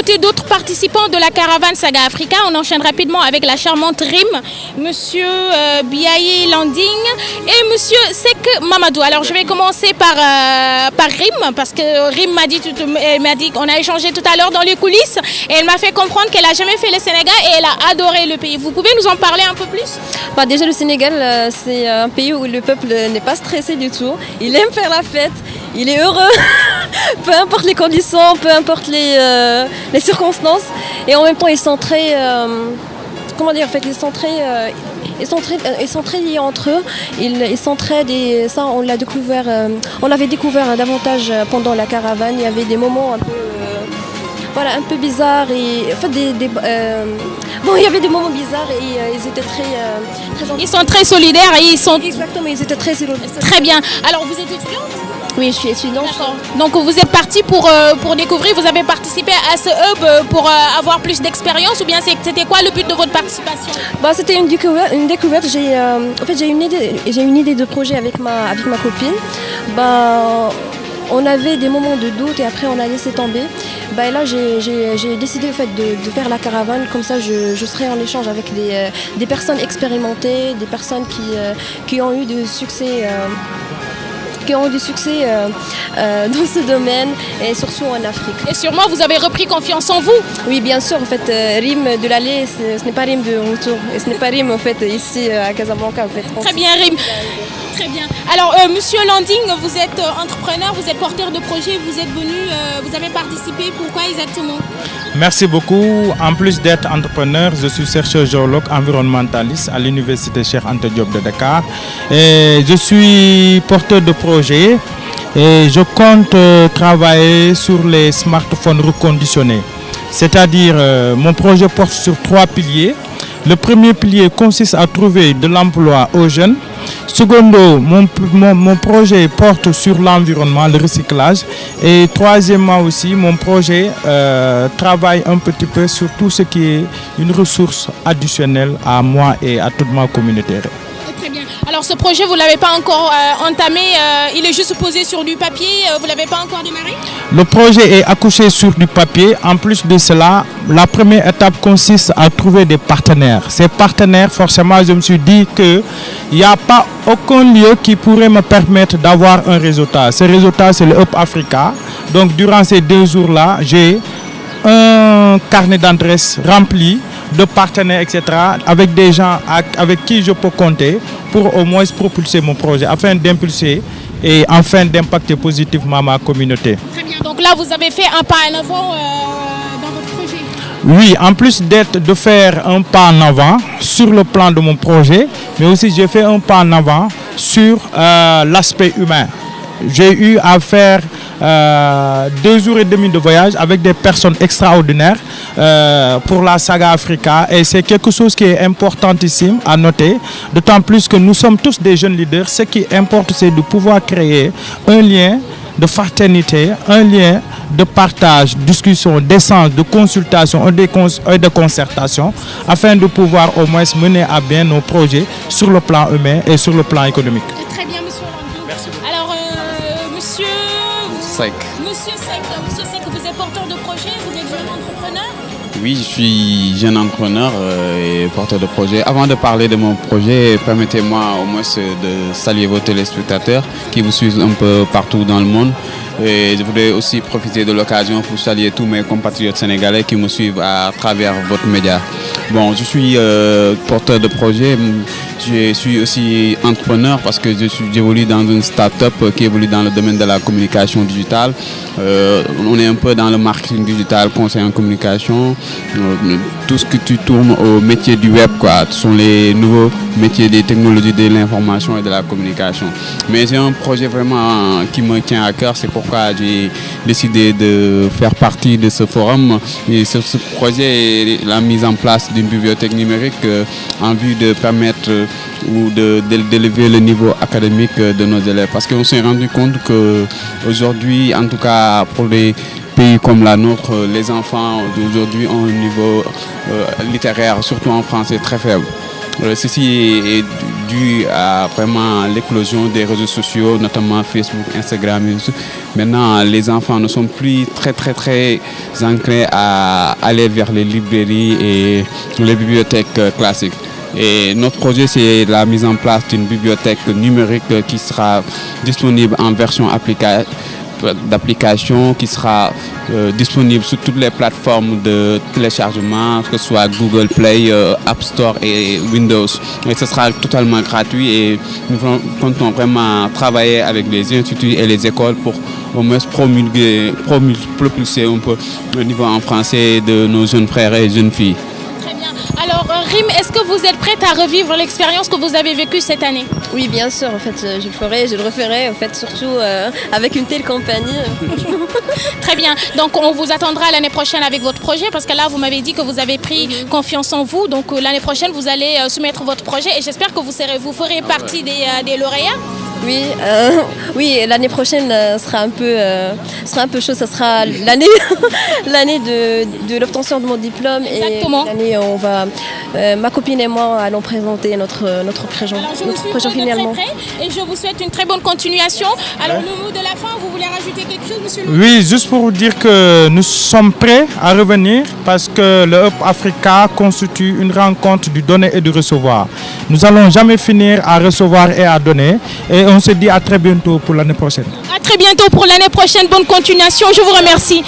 côté d'autres participants de la caravane Saga Africa, on enchaîne rapidement avec la charmante Rim, Monsieur Biaye Landing et Monsieur Sek Mamadou. Alors je vais commencer par Rim, parce que Rim m'a dit qu'on a échangé tout à l'heure dans les coulisses et elle m'a fait comprendre qu'elle n'a jamais fait le Sénégal et elle a adoré le pays. Vous pouvez nous en parler un peu plus? Déjà le Sénégal, c'est un pays où le peuple n'est pas stressé du tout. Il aime faire la fête, il est heureux, peu importe les conditions, peu importe les circonstances. Et en même temps, ils sont très... ils sont très liés entre eux. Ils s'entraident et ça, on l'avait découvert davantage pendant la caravane. Il y avait des moments un peu bizarres et en fait il y avait des moments bizarres et ils étaient très ils sont très solidaires et exactement, ils étaient très solidaires. Très bien. Alors vous êtes étudiante? Oui, je suis étudiante. Donc vous êtes partie pour découvrir, vous avez participé à ce hub pour avoir plus d'expérience ou bien c'était quoi le but de votre participation? C'était une découverte. J'ai une idée de projet avec ma copine. On avait des moments de doute et après on a laissé tomber. Et là j'ai décidé de faire la caravane, comme ça je serai en échange avec des personnes expérimentées, des personnes qui ont eu du succès. Dans ce domaine et surtout en Afrique. Et sûrement vous avez repris confiance en vous? Oui, bien sûr. En fait, Rim de l'allée, ce n'est pas Rim de retour. Et ce n'est pas Rim en fait ici à Casablanca en fait. Très bien, Rim. Très bien. Alors, Monsieur Landing, vous êtes entrepreneur, vous êtes porteur de projet, vous êtes venu, vous avez participé. Pourquoi exactement? Merci beaucoup. En plus d'être entrepreneur, je suis chercheur géologue environnementaliste à l'université Cheikh Anta Diop de Dakar. Et je suis porteur de projet et je compte travailler sur les smartphones reconditionnés. C'est-à-dire, mon projet porte sur 3 piliers. Le premier pilier consiste à trouver de l'emploi aux jeunes. Secondo, mon projet porte sur l'environnement, le recyclage. Et troisièmement aussi, mon projet travaille un petit peu sur tout ce qui est une ressource additionnelle à moi et à toute ma communauté. Très bien. Alors ce projet, vous ne l'avez pas encore entamé, il est juste posé sur du papier, vous ne l'avez pas encore démarré? Le projet est accouché sur du papier. En plus de cela, la première étape consiste à trouver des partenaires. Ces partenaires, forcément, je me suis dit qu'il n'y a pas aucun lieu qui pourrait me permettre d'avoir un résultat. Ce résultat, c'est le Hub Africa. Donc durant ces 2 jours-là, j'ai un carnet d'adresses rempli de partenaires, etc., avec des gens avec qui je peux compter pour au moins propulser mon projet, afin d'impulser et enfin d'impacter positivement ma communauté. Très bien, donc là vous avez fait un pas en avant dans votre projet? Oui, en plus de faire un pas en avant sur le plan de mon projet, mais aussi j'ai fait un pas en avant sur l'aspect humain. J'ai eu à faire 2 jours et demi de voyage avec des personnes extraordinaires pour la Saga Africa et c'est quelque chose qui est importantissime à noter, d'autant plus que nous sommes tous des jeunes leaders. Ce qui importe, c'est de pouvoir créer un lien de fraternité, un lien de partage, discussion, d'échange, de consultation et de concertation afin de pouvoir au moins mener à bien nos projets sur le plan humain et sur le plan économique. Très bien, Monsieur Landing. Merci beaucoup. Alors, Monsieur Sek, vous êtes porteur de projet, vous êtes jeune entrepreneur? oui, je suis jeune entrepreneur et porteur de projet. Avant de parler de mon projet, permettez-moi au moins de saluer vos téléspectateurs qui vous suivent un peu partout dans le monde. Et je voudrais aussi profiter de l'occasion pour saluer tous mes compatriotes sénégalais qui me suivent à travers votre média. Bon, je suis porteur de projet, je suis aussi entrepreneur parce que j'évolue dans une start-up qui évolue dans le domaine de la communication digitale. On est un peu dans le marketing digital, conseil en communication, tout ce que tu tournes au métier du web, quoi. Ce sont les nouveaux métiers des technologies de l'information et de la communication. Mais j'ai un projet vraiment qui me tient à cœur, c'est pourquoi j'ai décidé de faire partie de ce forum. Et ce projet est la mise en place d'une bibliothèque numérique en vue de permettre ou d'élever le niveau académique de nos élèves. Parce qu'on s'est rendu compte qu'aujourd'hui, en tout cas pour les pays comme la nôtre, les enfants d'aujourd'hui ont un niveau littéraire, surtout en français, très faible. Ceci est dû à vraiment l'éclosion des réseaux sociaux, notamment Facebook, Instagram et tout. Maintenant, les enfants ne sont plus très ancrés à aller vers les librairies et les bibliothèques classiques. Et notre projet, c'est la mise en place d'une bibliothèque numérique qui sera disponible en version d'application, qui sera disponible sur toutes les plateformes de téléchargement, que ce soit Google Play, App Store et Windows. Et ce sera totalement gratuit et nous comptons vraiment travailler avec les instituts et les écoles pour au moins propulser un peu le niveau en français de nos jeunes frères et jeunes filles. Très bien. Alors, Rim, est-ce que vous êtes prête à revivre l'expérience que vous avez vécue cette année? Oui, bien sûr. En fait, je le ferai, je le referai. En fait, surtout avec une telle compagnie. Très bien. Donc, on vous attendra l'année prochaine avec votre projet parce que là, vous m'avez dit que vous avez pris confiance en vous. Donc, l'année prochaine, vous allez soumettre votre projet et j'espère que vous ferez partie des lauréats. Oui, oui. L'année prochaine sera un peu chaud. Ça sera l'année de l'obtention de mon diplôme. Exactement. Et l'année on va, ma copine et moi allons présenter notre projet. Alors, je vous suis de finalement. très près et je vous souhaite une très bonne continuation. Alors, le mot de la fin, vous voulez rajouter quelque chose, monsieur le... Oui, juste pour vous dire que nous sommes prêts à revenir parce que le Hub Africa constitue une rencontre du donner et du recevoir. Nous n'allons jamais finir à recevoir et à donner. Et on se dit à très bientôt pour l'année prochaine. À très bientôt pour l'année prochaine. Bonne continuation. Je vous remercie.